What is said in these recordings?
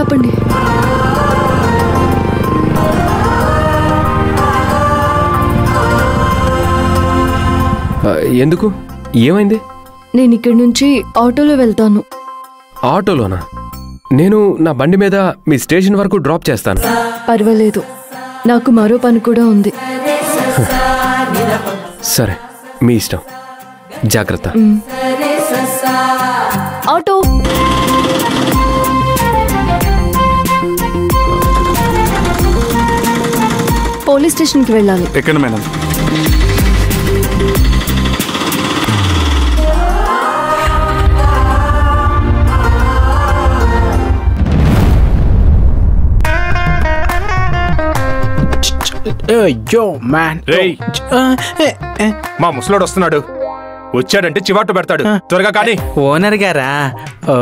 ఆపండి. ఎందుకు? ఏమైంది? నేను ఇక్కడి నుంచి ఆటోలో వెళ్తాను. ఆటోలోనా? నేను నా బండి మీద మీ స్టేషన్ వరకు డ్రాప్ చేస్తాను. పర్వాలేదు, నాకు మరో పని కూడా ఉంది. సరే, మీ ఇష్టం. జాగ్రత్త. ఆటో. పోలీస్ స్టేషన్కి వెళ్ళాలి. ఎక్కడ మేడం? మా ముసలోడు వస్తున్నాడు. వచ్చాడంటే చివాటు పెడతాడు. త్వరగా కానీ. ఓనర్ గారా? ఓ,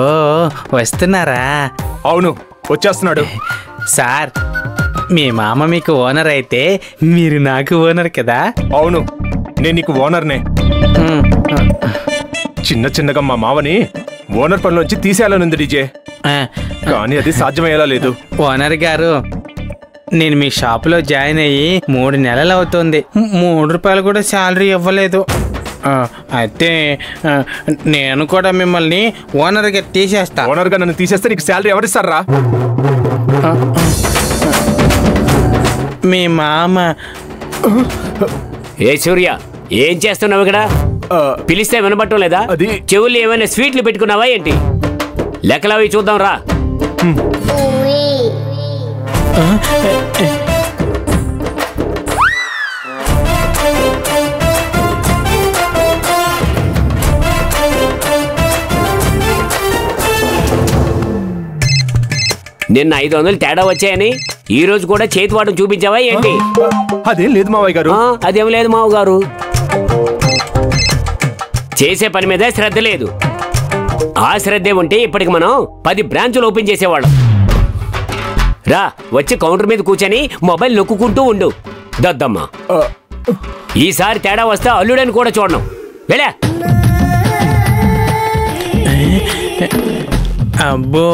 వస్తున్నారా? అవును, వచ్చేస్తున్నాడు. సార్, మీ మామ మీకు ఓనర్ అయితే మీరు నాకు ఓనర్ కదా? అవును, నేను నీకు ఓనర్నే. చిన్నగా మా మావని ఓనర్ పనిలోంచి తీసేయాలనుంది డీజే, కానీ అది సాధ్యమయ్యేలా లేదు. ఓనర్ గారు, నేను మీ షాపులో జాయిన్ అయ్యి 3 నెలలు అవుతుంది. 3 రూపాయలు కూడా శాలరీ ఇవ్వలేదు. అయితే నేను కూడా మిమ్మల్ని ఓనర్గా తీసేస్తా. ఓనర్గా నన్ను తీసేస్తే నీకు శాలరీ ఎవరిస్తారా? మీ మామ. ఏ సూర్య, ఏం చేస్తున్నావు ఇక్కడ? పిలిస్తే వినబట్టం లేదా? అది చెవులు ఏమైనా స్వీట్లు పెట్టుకున్నావా ఏంటి? లెక్కలవి చూద్దాం రా. నిన్న 500 తేడా వచ్చాయని ఈ రోజు కూడా చేతివాటం చూపించావా ఏంటి? అదేం లేదు మావయ్య గారు. అదేం లేదు మావ గారు. చేసే పని మీద శ్రద్ధ లేదు. ఆ శ్రద్ధే ఉంటే ఇప్పటికి మనం 10 బ్రాంచులు ఓపెన్ చేసేవాళ్ళం. రా, వచ్చి కౌంటర్ మీద కూర్చొని మొబైల్ నొక్కుంటూ ఉండు. దద్దమ్మ, ఈసారి తేడా వస్తే అల్లుడని కూడా చూడను. వెళ్ళా. అబ్బో,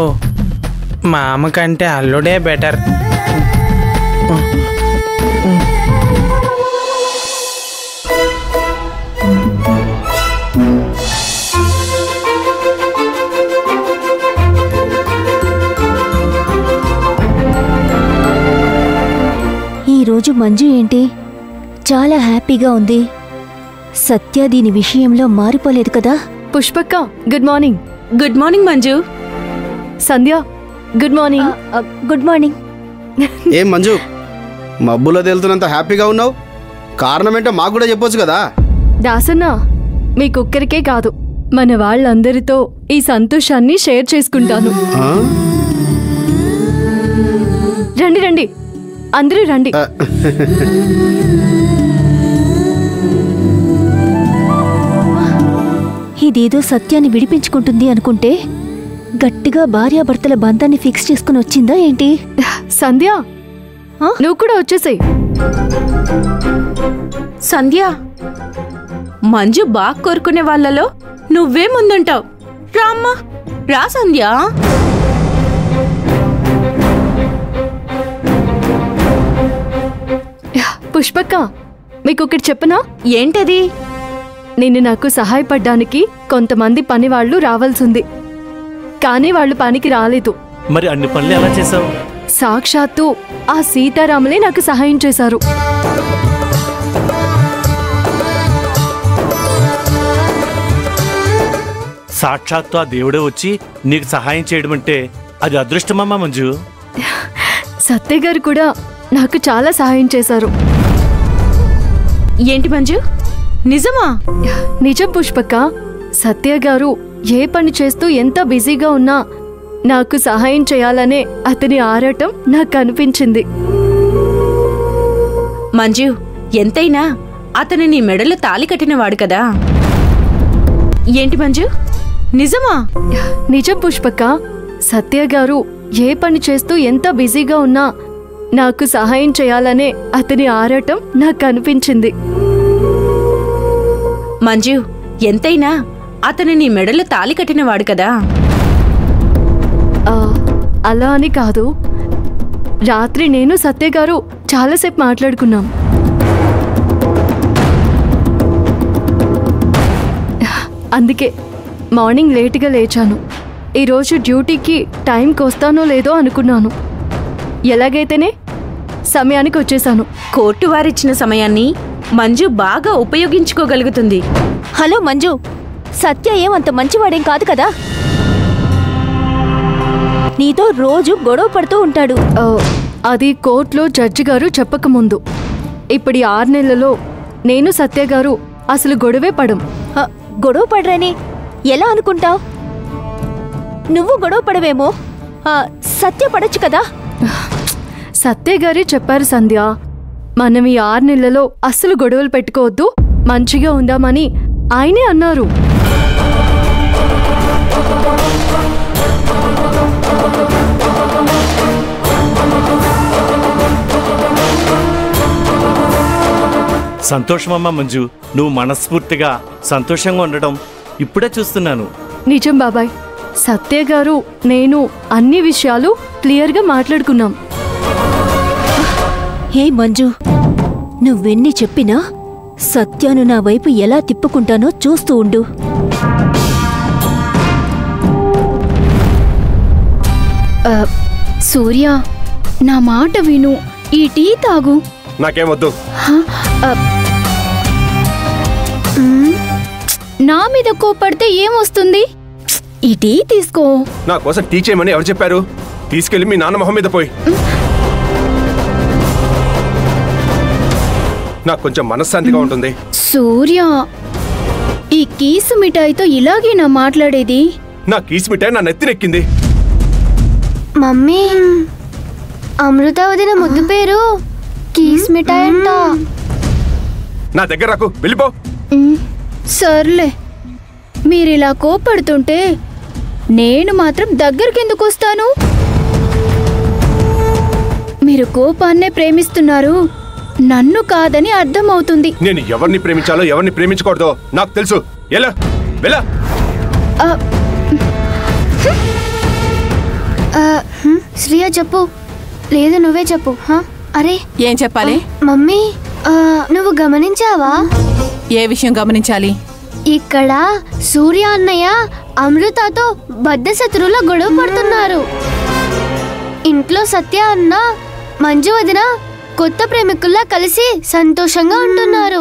మామ కంటే అల్లుడే బెటర్. ఈరోజు మంజు ఏంటి చాలా హ్యాపీగా ఉంది. సత్య దీని విషయంలో మారిపోలేదు కదా? పుష్పక్క, good morning. Good morning Manju. Sandhya, good morning. Good morning. ఏం మంజు, మబ్బులో తేలుతున్నంత హ్యాపీగా ఉన్నావు? కారణం ఏంటో మాకు కూడా చెప్పొచ్చు కదా? దాసన్న, మీకొక్కరికే కాదు, మన వాళ్ళందరితో ఈ సంతోషాన్ని షేర్ చేసుకుంటాను. రండి రండి, అందరూ రండి. ఇదేదో సత్యాన్ని విడిపించుకుంటుంది అనుకుంటే గట్టిగా భార్యాభర్తల బంధాన్ని ఫిక్స్ చేసుకుని వచ్చిందా ఏంటి? సంధ్య, నువ్వు కూడా వచ్చేసాయి. సంధ్య, మంజు బాగా కోరుకునే వాళ్ళలో నువ్వే ముందుంటావు. రామ్మా, రా సంధ్య. పుష్పక్క, మీకు ఒకటి చెప్పనా? ఏంటది? నిన్ను నాకు సహాయపడ్డానికి కొంతమంది పని వాళ్ళు రావాల్సింది, కానీ వాళ్ళు పనికి రాలేదు. మరి అన్ని పనులు ఎలా చేసావు? సాక్షాత్తు ఆ సీతారాములే నాకు సహాయం చేశారు. సాక్షాత్తు ఆ దేవుడే వచ్చి నీకు సహాయం చేయడం అంటే అది అదృష్టమమ్మా మంజు. సత్య గారు కూడా నాకు చాలా సహాయం చేశారు. ఏంటి మంజు, నిజమా? నిజం పుష్పక్క. సత్య గారు ఏ పని చేస్తూ ఎంత బిజీగా ఉన్నా నాకు సహాయం చేయాలనే అతని ఆరాటం నాకు అనిపించింది. మంజు, ఎంతైనా అతను నీ మెడలో తాళి కట్టినవాడు కదా. ఏంటి మంజు, నిజమా? నిజం పుష్పక్క. సత్య గారు ఏ పని చేస్తూ ఎంత బిజీగా ఉన్నా నాకు సహాయం చేయాలనే అతని ఆరాటం నాకు అనిపించింది. మంజు, ఎంతైనా అతను నీ మెడలో తాళి కట్టినవాడు కదా. అలా అని కాదు. రాత్రి నేను సత్య గారు చాలాసేపు మాట్లాడుకున్నాం. అందుకే మార్నింగ్ లేటుగా లేచాను. ఈరోజు డ్యూటీకి టైంకి వస్తానో లేదో అనుకున్నాను. ఎలాగైతేనే సమయానికి వచ్చేసాను. కోర్టు వారిచ్చిన సమయాన్ని మంజు బాగా ఉపయోగించుకోగలుగుతుంది. హలో మంజు, సత్య ఏమంత మంచివాడేం కాదు కదా. నీతో రోజు గొడవ పడుతూ ఉంటాడు. అది కోర్టులో జడ్జి గారు చెప్పకముందు. ఇప్పుడు 6 నెలలలో నేను సత్య గారు అసలు గొడవే పడం. గొడవ పడరని ఎలా అనుకుంటావు? నువ్వు గొడవ పడవేమో, సత్య పడొచ్చు కదా. సత్య గారే చెప్పారు సంధ్య, మనం ఈ 6 నెలలలో అస్సలు గొడవలు పెట్టుకోవద్దు, మంచిగా ఉందామని ఆయనే అన్నారు. సంతోషమమ్మా మంజు, నువ్వు మనస్ఫూర్తిగా సంతోషంగా ఉండడం ఇప్పుడే చూస్తున్నాను. నిజం బాబాయ్. సత్య గారు నేను అన్ని విషయాలు క్లియర్గా మాట్లాడుకున్నాం. హే మంజు, నువ్వెన్ని చెప్పినా సత్యాను నా వైపు ఎలా తిప్పుకుంటానో చూస్తూ ఉండు. సూర్య, నా మాట విను, ఈ టీ తాగు. నాకేమొద్దు. నా మీద కోపడితే ఏమొస్తుంది? ఈ టీ తీసుకో. నా కోసం టీ చేయమని ఎవరు చెప్పారు? తీసుకెళ్లి మీ నాన్న మొహం మీద పోయి. నాకు కొంచెం మనశ్శాంతిగా ఉంటుంది. సూర్య, ఈ కీసు మిఠాయితో ఇలాగే నా మాట్లాడేది? నా కీసు మిఠాయి నా నెత్తినెక్కింది. మమ్మీ, అమృత వదిన ముద్దు పేరు కీస్ మిఠాయి అంట. నా దగ్గర రాకు, వెళ్ళిపో. సర్లే, మీరిలా కోపడుతుంటే నేను మాత్రం దగ్గరికెందుకు వస్తాను? మీరు కోపాన్నే ప్రేమిస్తున్నారు, నన్ను కాదని అర్థమవుతుంది. నేను ఎవరిని ప్రేమించాలో ఎవరిని ప్రేమించకూడదో నాకు తెలుసు. ఎలా వెళ్ళా? శ్రీయ చెప్పు. లేదు, నువ్వే చెప్పు. అరే, ఏం చెప్పాలి? మమ్మీ, నువ్వు గమనించావా? ఏ విషయం గమనించాలి? ఇక్కడ సూర్య అన్నయ్య అమృతతో బద్ధశత్రువుల గొడవ పడుతున్నారు. ఇంట్లో సత్య అన్న మంజు వదిన కొత్త ప్రేమికుల్లా కలిసి సంతోషంగా ఉంటున్నారు.